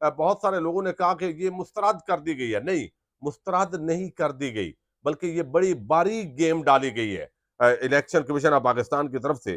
بہت سارے لوگوں نے کہا کہ یہ مسترد کر دی گئی ہے. نہیں، مسترد نہیں کر دی گئی، بلکہ یہ بڑی باریک گیم ڈالی گئی ہے الیکشن کمیشن آف پاکستان کی طرف سے.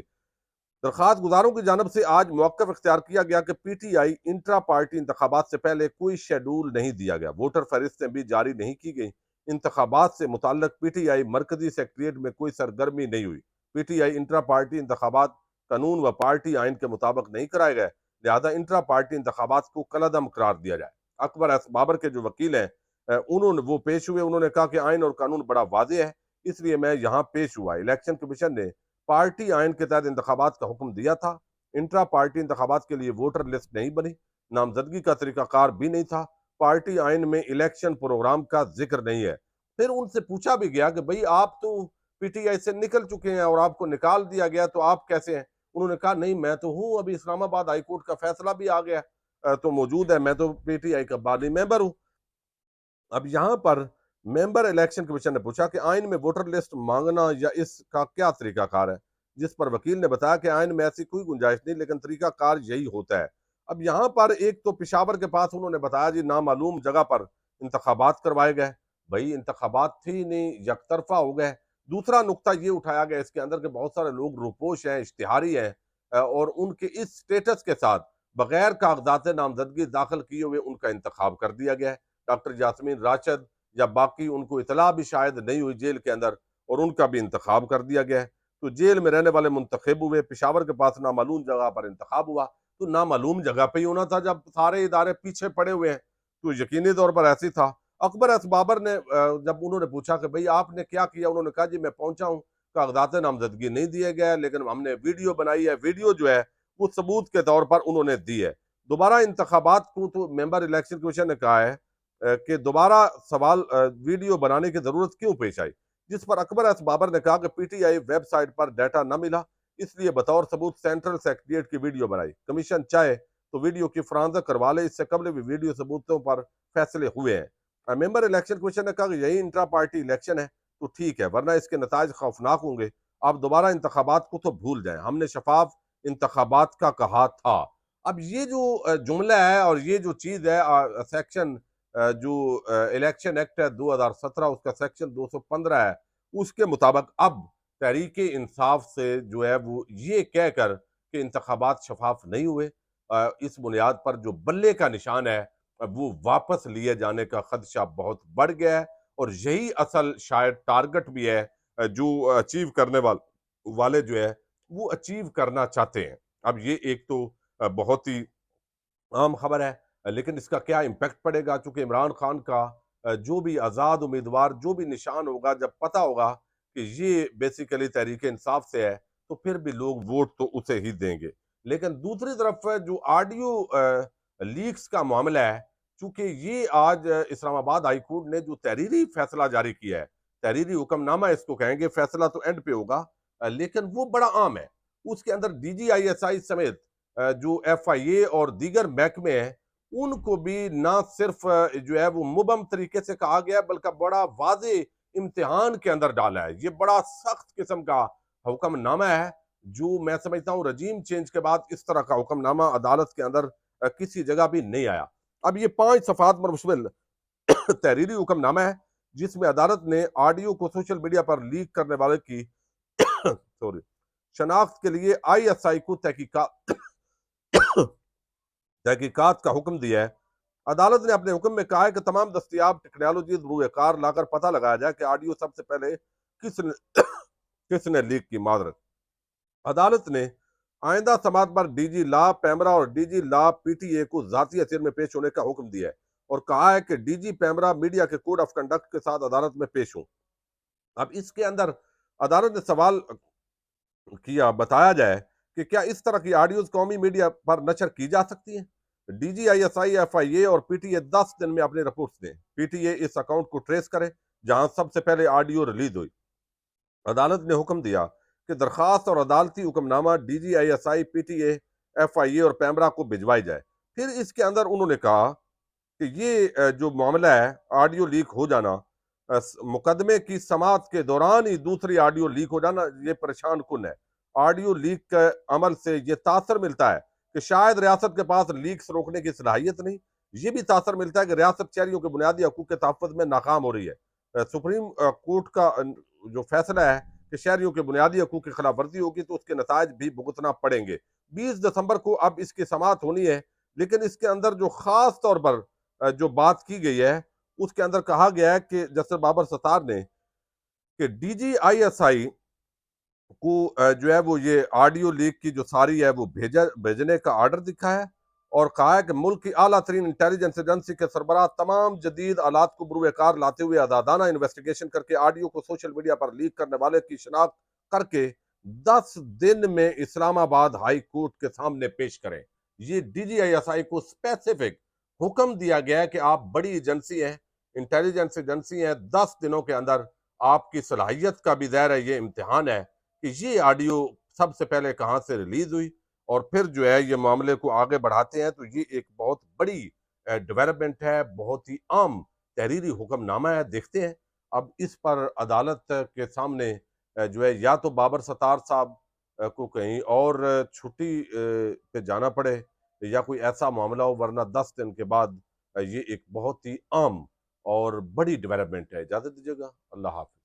درخواست گزاروں کی جانب سے آج موقف اختیار کیا گیا کہ پی ٹی آئی انٹرا پارٹی انتخابات سے پہلے کوئی شیڈول نہیں دیا گیا، ووٹر فہرستیں بھی جاری نہیں کی گئی. انتخابات سے متعلق پی ٹی آئی مرکزی سیکریٹریٹ میں کوئی سرگرمی نہیں ہوئی. پی ٹی آئی انٹرا پارٹی انتخابات قانون و پارٹی آئین کے مطابق نہیں کرائے گئے، لہذا انٹرا پارٹی انتخابات کو کالعدم قرار دیا جائے. اکبر ایس بابر کے جو وکیل ہیں وہ پیش ہوئے، انہوں نے کہا کہ آئین اور قانون بڑا واضح ہے، اس لیے میں یہاں پیش ہوا. الیکشن کمیشن نے پارٹی آئین کے تحت انتخابات کا حکم دیا تھا. انٹرا پارٹی انتخابات کے لیے ووٹر لسٹ نہیں بنی، نامزدگی کا طریقہ کار بھی نہیں تھا، پارٹی آئین میں الیکشن پروگرام کا ذکر نہیں ہے. پھر ان سے پوچھا بھی گیا کہ بھئی آپ تو پی ٹی آئی سے نکل چکے ہیں اور آپ کو نکال دیا گیا، تو آپ کیسے ہیں؟ انہوں نے کہا نہیں، میں تو ہوں، ابھی اسلام آباد ہائی کورٹ کا فیصلہ بھی آ گیا تو موجود ہے، میں تو پی ٹی آئی کا بانی ممبر ہوں. اب یہاں پر ممبر الیکشن کمیشن نے پوچھا کہ آئین میں ووٹر لسٹ مانگنا یا اس کا کیا طریقہ کار ہے، جس پر وکیل نے بتایا کہ آئین میں ایسی کوئی گنجائش نہیں، لیکن طریقہ کار یہی ہوتا ہے. اب یہاں پر ایک تو پشاور کے پاس انہوں نے بتایا جی نامعلوم جگہ پر انتخابات کروائے گئے. بھائی انتخابات تھی نہیں، یک طرفہ ہو گئے. دوسرا نقطہ یہ اٹھایا گیا اس کے اندر کہ بہت سارے لوگ روپوش ہیں، اشتہاری ہیں، اور ان کے اس سٹیٹس کے ساتھ بغیر کاغذات نامزدگی داخل کیے ہوئے ان کا انتخاب کر دیا گیا ہے. ڈاکٹر یاسمین راشد یا باقی ان کو اطلاع بھی شاید نہیں ہوئی جیل کے اندر، اور ان کا بھی انتخاب کر دیا گیا ہے. تو جیل میں رہنے والے منتخب ہوئے، پشاور کے پاس نامعلوم جگہ پر انتخاب ہوا. تو نامعلوم جگہ پہ ہی ہونا تھا جب سارے ادارے پیچھے پڑے ہوئے ہیں، تو یقینی طور پر ایسی تھا. اکبر ایس بابر نے جب انہوں نے پوچھا کہ بھئی آپ نے کیا کیا، انہوں نے کہا جی میں پہنچا ہوں، کاغذات نامزدگی نہیں دیے گئے، لیکن ہم نے ویڈیو بنائی ہے، ویڈیو جو ہے وہ ثبوت کے طور پر انہوں نے دی ہے. دوبارہ انتخابات کو تو ممبر الیکشن کمیشن نے کہا ہے کہ دوبارہ سوال ویڈیو بنانے کی ضرورت کیوں پیش آئی، جس پر اکبر ایس بابر نے کہا کہ P T I website پر ڈیٹا نہ ملا، اس لیے بطور ثبوت سینٹرل سیکریٹریٹ کی ویڈیو بنائی. کمیشن چاہے تو ویڈیو کی فرانزہ کروا لے، اس سے قبل بھی ویڈیو ثبوتوں پر فیصلے ہوئے ہیں. ممبر الیکشن کمیشن نے کہا کہ یہی انٹرا پارٹی الیکشن ہے تو ٹھیک ہے، ورنہ اس کے نتائج خوفناک ہوں گے. آپ دوبارہ انتخابات کو تو بھول جائیں، ہم نے شفاف انتخابات کا کہا تھا. اب یہ جو جملہ ہے اور یہ جو چیز ہے سیکشن جو الیکشن ایکٹ ہے 2017 اس کا سیکشن 215 ہے، اس کے مطابق اب تحریک انصاف سے جو ہے وہ یہ کہہ کر کہ انتخابات شفاف نہیں ہوئے، اس بنیاد پر جو بلے کا نشان ہے وہ واپس لیے جانے کا خدشہ بہت بڑھ گیا ہے. اور یہی اصل شاید ٹارگٹ بھی ہے جو اچیو کرنے والے جو ہے وہ اچیو کرنا چاہتے ہیں. اب یہ ایک تو بہت ہی عام خبر ہے، لیکن اس کا کیا امپیکٹ پڑے گا، چونکہ عمران خان کا جو بھی آزاد امیدوار جو بھی نشان ہوگا، جب پتہ ہوگا کہ یہ بیسیکلی تحریک انصاف سے ہے تو پھر بھی لوگ ووٹ تو اسے ہی دیں گے. لیکن دوسری طرف جو آڈیو لیکس کا معاملہ ہے، چونکہ یہ آج اسلام آباد ہائی کورٹ نے جو تحریری فیصلہ جاری کیا ہے، تحریری حکم نامہ اس کو کہیں گے، فیصلہ تو اینڈ پہ ہوگا، لیکن وہ بڑا عام ہے. اس کے اندر ڈی جی آئی ایس آئی سمیت جو ایف آئی اے اور دیگر محکمے ہیں ان کو بھی نہ صرف جو ہے وہ مبہم طریقے سے کہا گیا بلکہ بڑا واضح امتحان کے اندر ڈالا ہے. یہ بڑا سخت قسم کا حکم نامہ ہے جو میں سمجھتا ہوں رجیم چینج کے بعد اس طرح کا حکم نامہ عدالت کے اندر کسی جگہ بھی نہیں آیا. اب یہ 5 صفحات پر مشتمل تحریری حکم نامہ ہے جس میں عدالت نے آڈیو کو سوشل میڈیا پر لیک کرنے والے کی شناخت کے لیے آئی ایس آئی کو تحقیقات کا حکم دیا ہے. عدالت نے اپنے حکم میں کہا ہے کہ تمام دستیاب ٹیکنالوجی روئے کار لا کر پتہ لگایا جائے کہ آڈیو سب سے پہلے کس نے لیک کی. معذرت. عدالت نے آئندہ سماعت پر ڈی جی لا پیمرا اور ڈی جی لا پی ٹی اے کو ذاتی حیثیت میں پیش ہونے کا حکم دیا ہے اور کہا ہے کہ ڈی جی پیمرا میڈیا کے کوڈ آف کنڈکٹ کے ساتھ عدالت میں پیش ہوں. اب اس کے اندر عدالت نے سوال کیا بتایا جائے کہ کیا اس طرح کی آڈیوز قومی میڈیا پر نشر کی جا سکتی ہیں. D G I S I F I A اور پی ٹی اے 10 دن میں اپنی رپورٹس دیں. پی ٹی اے اس اکاؤنٹ کو ٹریس کرے جہاں سب سے پہلے آڈیو ریلیز ہوئی. عدالت نے حکم دیا کہ درخواست اور عدالتی حکم نامہ D G I S I P T A F I A اور پیمرا کو بھجوائی جائے. پھر اس کے اندر انہوں نے کہا کہ یہ جو معاملہ ہے آڈیو لیک ہو جانا، مقدمے کی سماعت کے دوران ہی دوسری آڈیو لیک ہو جانا، یہ پریشان کن ہے. آڈیو لیک کے عمل سے یہ تاثر ملتا ہے کہ شاید ریاست کے پاس لیکس روکنے کی صلاحیت نہیں، یہ بھی تاثر ملتا ہے کہ ریاست شہریوں کے بنیادی حقوق کے تحفظ میں ناکام ہو رہی ہے۔ سپریم کورٹ کا جو فیصلہ ہے کہ شہریوں کے بنیادی حقوق کی خلاف ورزی ہوگی تو اس کے نتائج بھی بھگتنا پڑیں گے۔ 20 دسمبر کو اب اس کی سماعت ہونی ہے، لیکن اس کے اندر جو خاص طور پر جو بات کی گئی ہے اس کے اندر کہا گیا ہے کہ جسٹس بابر ستار نے کہ ڈی جی آئی ایس آئی کو جو ہے وہ یہ آڈیو لیک کی جو ساری ہے وہ بھیجنے کا آرڈر دکھا ہے، اور کہا ہے کہ ملک کی اعلیٰ ترین انٹیلیجنس ایجنسی کے سربراہ تمام جدید آلات کو بروئے کار لاتے ہوئے عدالتانہ انویسٹیگیشن کر کے آڈیو کو سوشل میڈیا پر لیک کرنے والے کی شناخت کر کے 10 دن میں اسلام آباد ہائی کورٹ کے سامنے پیش کریں۔ یہ ڈی جی آئی ایس آئی کو اسپیسیفک حکم دیا گیا ہے کہ آپ بڑی ایجنسی ہیں، انٹیلیجنس ایجنسی ہیں، 10 دنوں کے اندر آپ کی صلاحیت کا بھی ظاہر ہے یہ امتحان ہے کہ یہ آڈیو سب سے پہلے کہاں سے ریلیز ہوئی، اور پھر جو ہے یہ معاملے کو آگے بڑھاتے ہیں۔ تو یہ ایک بہت بڑی ڈیولپمنٹ ہے، بہت ہی عام تحریری حکم نامہ ہے۔ دیکھتے ہیں اب اس پر عدالت کے سامنے جو ہے یا تو بابر ستار صاحب کو کہیں اور چھٹی پہ جانا پڑے یا کوئی ایسا معاملہ ہو، ورنہ 10 دن کے بعد یہ ایک بہت ہی عام اور بڑی ڈیولپمنٹ ہے۔ اجازت دیجیے گا، اللہ حافظ۔